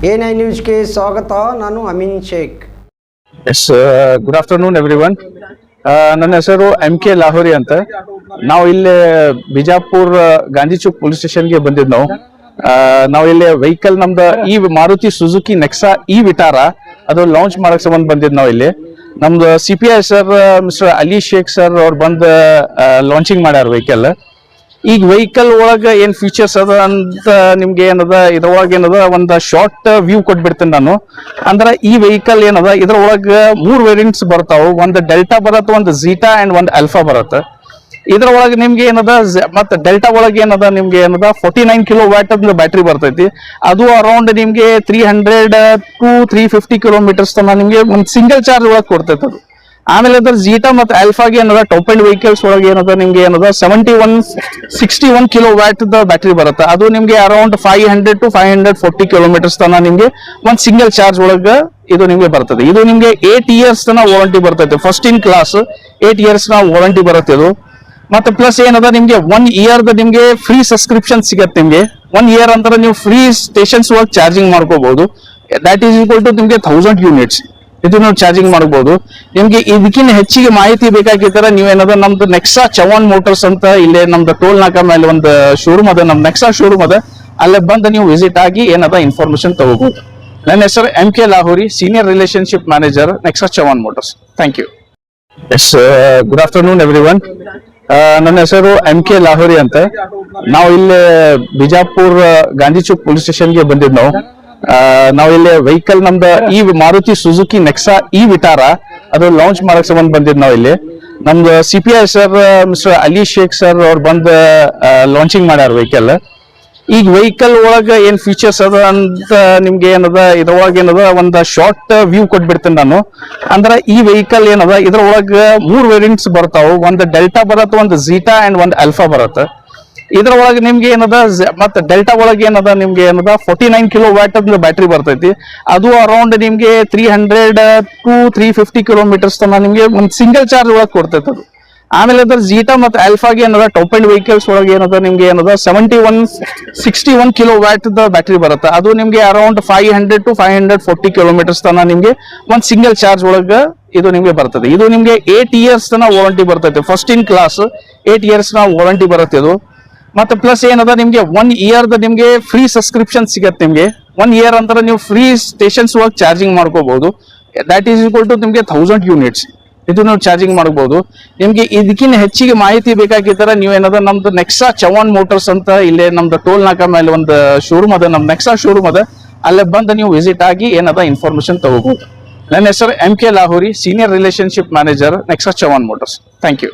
A9 ನ್ಯೂಸ್ಗೆ ಸ್ವಾಗತ. ನಾನು Ameen Sheikh. Yes, good afternoon everyone. ನನ್ನ ಹೆಸರು MK ಲಾಹೋರಿ ಅಂತ. ನಾವು ಇಲ್ಲಿ ಬಿಜಾಪುರ್ ಗಾಂಧಿ ಚೌಕ್ ಪೊಲೀಸ್ ಸ್ಟೇಷನ್ಗೆ ಬಂದಿದ್ದು. ನಾವು ಇಲ್ಲಿ ವೆಹಿಕಲ್ ನಮ್ದು ಈ ಮಾರುತಿ ಸುಜುಕಿ ನೆಕ್ಸಾ ಈ ವಿಟಾರ ಅದು ಲಾಂಚ್ ಮಾಡಕ್ ಸಂಬಂಧ ಬಂದಿದ್ದು. ನಾವು ಇಲ್ಲಿ ನಮ್ದು CPI sir mister Ali Sheikh sir ಅವ್ರು ಬಂದು ಲಾಂಚಿಂಗ್ ಮಾಡ್ಯಾರ ವೆಹಿಕಲ್. ಈಗ ವೆಹಿಕಲ್ ಒಳಗ ಏನ್ ಫೀಚರ್ಸ್ ಅದ ಅಂತ ನಿಮ್ಗೆ ಏನದ ಇದ್ರೊಳಗ ಏನದ ಒಂದ್ ಶಾರ್ಟ್ ವ್ಯೂ ಕೊಟ್ಬಿಡ್ತೇನೆ ನಾನು. ಅಂದ್ರ ಈ ವೆಹಿಕಲ್ ಏನದ ಇದ್ರೊಳಗ 3 ವೇರಿಯಂಟ್ಸ್ ಬರ್ತಾವ. ಒಂದ್ ಡೆಲ್ಟಾ ಬರತ್ತ, ಒಂದ್ ಝೀಟಾ ಅಂಡ್ ಒಂದ್ ಅಲ್ಫಾ ಬರತ್ತ. ಇದ್ರೊಳಗ ನಿಮ್ಗೆ ಏನದ ಮತ್ತ ಡೆಲ್ಟಾ ಒಳಗೆ ಏನದ ನಿಮ್ಗೆ ಏನದ 49 ಕಿಲೋವ್ಯಾಟ್ ಬ್ಯಾಟ್ರಿ ಬರ್ತೈತಿ. ಅದು ಅರೌಂಡ್ ನಿಮ್ಗೆ 300 to 350 ಕಿಲೋಮೀಟರ್ಸ್ ತನ ನಿಮ್ಗೆ ಒಂದ್ ಸಿಂಗಲ್ ಚಾರ್ಜ್ ಒಳಗೆ ಕೊಡ್ತೈತಿ ಅದು. ಆಮೇಲೆ ಅದ್ರ ಝೀಟಾ ಮತ್ತೆ ಆಲ್ಫಾಗೆ ಏನದ ಟಾಪ್ ಅಂಡ್ ವೆಹಿಕಲ್ಸ್ ಒಳಗೆ ಏನದ ನಿಮ್ಗೆ ಏನದ 61 ಕಿಲೋವ್ಯಾಟ್ ಬ್ಯಾಟ್ರಿ ಬರುತ್ತೆ. ಅದು ನಿಮ್ಗೆ ಅರೌಂಡ್ 500 to 540 ಕಿಲೋಮೀಟರ್ಸ್ ತನ ನಿಮ್ಗೆ ಒಂದ್ ಸಿಂಗಲ್ ಚಾರ್ಜ್ ಒಳಗ ಇದು ನಿಮ್ಗೆ ಬರ್ತದೆ. ಇದು ನಿಮ್ಗೆ 8 ಇಯರ್ಸ್ ತನ ವಾರಂಟಿ ಬರ್ತೈತೆ. ಫಸ್ಟ್ ಇನ್ ಕ್ಲಾಸ್ 8 ಇಯರ್ಸ್ ನ ವಾರಂಟಿ ಬರುತ್ತೆ ಇದು. ಮತ್ತೆ ಪ್ಲಸ್ ಏನದ ನಿಮ್ಗೆ 1 ಇಯರ್ ನಿಮ್ಗೆ ಫ್ರೀ ಸಬ್ಸ್ಕ್ರಿಪ್ಷನ್ ಸಿಗತ್ತೆ. ನಿಮ್ಗೆ 1 ಇಯರ್ ಅಂತರ ನೀವು ಫ್ರೀ ಸ್ಟೇಷನ್ಸ್ ಒಳಗೆ ಚಾರ್ಜಿಂಗ್ ಮಾಡ್ಕೋಬಹುದು. ದಟ್ ಈಸ್ ಈಕ್ವಲ್ ಟು ನಿಮ್ಗೆ 1000 ಯೂನಿಟ್ಸ್ ಇದು ನೀವು ಚಾರ್ಜಿಂಗ್ ಮಾಡಬಹುದು. ನಿಮ್ಗೆ ಇದಕ್ಕಿಂತ ಹೆಚ್ಚಿಗೆ ಮಾಹಿತಿ ಬೇಕಾಗಿದ್ದರೆ ನೀವು ಏನದ ನಮ್ದು ನೆಕ್ಸಾ ಚವಾನ್ ಮೋಟರ್ಸ್ ಅಂತ ಇಲ್ಲೇ ನಮ್ದು ಟೋಲ್ ನಾಕಾ ಮೇಲೆ ಒಂದು ಶೋರೂಮ್ ಅದ, ನಮ್ ನೆಕ್ಸಾ ಶೋರೂಮ್ ಅದ. ಅಲ್ಲೇ ಬಂದು ನೀವು ವಿಸಿಟ್ ಆಗಿ ಏನದ ಇನ್ಫಾರ್ಮೇಶನ್ ತಗೋಬಹುದು. ನನ್ನ ಹೆಸರು MK Lahori, senior relationship manager, Nexa Chavan motors. Thank you. Yes, good afternoon everyone. ನನ್ನ ಹೆಸರು MK ಲಾಹೋರಿ ಅಂತ. ನಾವು ಇಲ್ಲಿ ಬಿಜಾಪುರ್ ಗಾಂಧಿ ಚೌಕ್ ಪೊಲೀಸ್ ಸ್ಟೇಷನ್ಗೆ ಬಂದಿದ್ದು. ನಾವು ಇಲ್ಲಿ ವೆಹಿಕಲ್ ನಮ್ದು ಈ ಮಾರುತಿ ಸುಜುಕಿ ನೆಕ್ಸಾ ಈ ವಿಟಾರ ಅದು ಲಾಂಚ್ ಮಾಡಕ್ ಸಂಬಂಧ ಬಂದಿದ್ದು. ನಾವು ಇಲ್ಲಿ ನಮ್ದು CPI sir mister Ali Sheikh sir ಅವ್ರು ಬಂದು ಲಾಂಚಿಂಗ್ ಮಾಡ್ಯಾರ ವೆಹಿಕಲ್. ಈಗ ವೆಹಿಕಲ್ ಒಳಗ ಏನ್ ಫೀಚರ್ಸ್ ಅದ ಅಂತ ನಿಮ್ಗೆ ಏನದ ಇದ್ರೊಳಗ ಏನದ ಒಂದ್ ಶಾರ್ಟ್ ವ್ಯೂ ಕೊಟ್ಬಿಡ್ತೇನೆ ನಾನು. ಅಂದ್ರ ಈ ವೆಹಿಕಲ್ ಏನದ ಇದ್ರೊಳಗ 3 ವೇರಿಯಂಟ್ಸ್ ಬರ್ತಾವ. ಒಂದ್ ಡೆಲ್ಟಾ ಬರತ್ತ, ಒಂದ್ ಝೀಟಾ ಅಂಡ್ ಒಂದ್ ಅಲ್ಫಾ ಬರತ್ತ. ಇದ್ರೊಳಗೆ ನಿಮ್ಗೆ ಏನದ ಮತ್ತೆ ಡೆಲ್ಟಾ ಒಳಗೆ ಏನದ ನಿಮ್ಗೆ ಏನದ 49 ಕಿಲೋವ್ಯಾಟ್ ಬ್ಯಾಟ್ರಿ ಬರ್ತೈತಿ. ಅದು ಅರೌಂಡ್ ನಿಮ್ಗೆ 300 to 350 ಕಿಲೋಮೀಟರ್ಸ್ ತನ ನಿಮ್ಗೆ ಒಂದ್ ಸಿಂಗಲ್ ಚಾರ್ಜ್ ಒಳಗೆ ಕೊಡ್ತೈತಿ ಅದು. ಆಮೇಲೆ ಅದ್ರ ಝೀಟಾ ಮತ್ತೆ ಆಲ್ಫಾಗೆ ಏನದ ಟಾಪ್ ಅಂಡ್ ವೆಹಿಕಲ್ಸ್ ಒಳಗೆ ಏನದ ನಿಮ್ಗೆ ಏನದ 61 ಕಿಲೋವ್ಯಾಟ್ ಬ್ಯಾಟ್ರಿ ಬರುತ್ತೆ. ಅದು ನಿಮ್ಗೆ ಅರೌಂಡ್ 500 to 540 ಕಿಲೋಮೀಟರ್ಸ್ ತನ ನಿಮ್ಗೆ ಒಂದ್ ಸಿಂಗಲ್ ಚಾರ್ಜ್ ಒಳಗ ಇದು ನಿಮ್ಗೆ ಬರ್ತದೆ. ಇದು ನಿಮ್ಗೆ 8 ಇಯರ್ಸ್ ತನ ವಾರಂಟಿ ಬರ್ತೈತೆ. ಫಸ್ಟ್ ಇನ್ ಕ್ಲಾಸ್ 8 ಇಯರ್ಸ್ ನ ವಾರಂಟಿ ಬರುತ್ತೆ ಇದು. ಮತ್ತೆ ಪ್ಲಸ್ ಏನದ ನಿಮ್ಗೆ 1 ಇಯರ್ ನಿಮ್ಗೆ ಫ್ರೀ ಸಬ್ಸ್ಕ್ರಿಪ್ಷನ್ ಸಿಗತ್ತೆ. ನಿಮ್ಗೆ 1 ಇಯರ್ ಅಂತರ ನೀವು ಫ್ರೀ ಸ್ಟೇಷನ್ಸ್ ಒಳಗೆ ಚಾರ್ಜಿಂಗ್ ಮಾಡ್ಕೋಬಹುದು. ದಟ್ ಈಸ್ ಈಕ್ವಲ್ ಟು ನಿಮ್ಗೆ 1000 ಯೂನಿಟ್ಸ್ ಇದು ನೀವು ಚಾರ್ಜಿಂಗ್ ಮಾಡಬಹುದು. ನಿಮ್ಗೆ ಇದಕ್ಕಿಂತ ಹೆಚ್ಚಿಗೆ ಮಾಹಿತಿ ಬೇಕಾಗಿದ್ದರೆ ನೀವು ಏನದ ನಮ್ದು ನೆಕ್ಸಾ ಚವಾನ್ ಮೋಟರ್ಸ್ ಅಂತ ಇಲ್ಲೇ ನಮ್ದು ಟೋಲ್ ನಾಕಾ ಮೇಲೆ ಒಂದು ಶೋರೂಮ್ ಅದ, ನಮ್ ನೆಕ್ಸಾ ಶೋರೂಮ್ ಅದ. ಅಲ್ಲೇ ಬಂದು ನೀವು ವಿಸಿಟ್ ಆಗಿ ಏನದ ಇನ್ಫಾರ್ಮೇಶನ್ ತಗೋಬಹುದು. ನನ್ನ ಹೆಸರು MK Lahori, senior relationship manager, Nexa Chavan motors. Thank you.